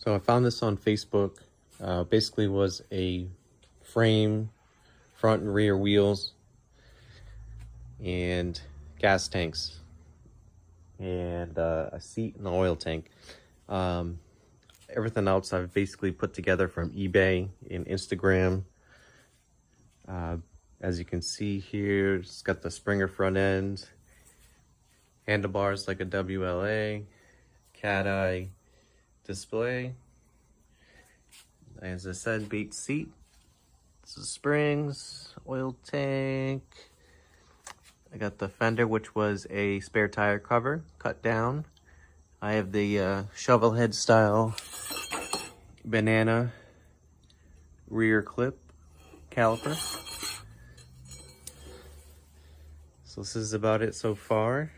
So I found this on Facebook. Basically was a frame, front and rear wheels, and gas tanks, and a seat and an oil tank. Everything else I've basically put together from eBay and Instagram. As you can see here, it's got the Springer front end, handlebars like a WLA, cat eye display. As I said, Bates seat. This is springs, oil tank. I got the fender, which was a spare tire cover, cut down. I have the shovel head style banana rear clip caliper. So this is about it so far.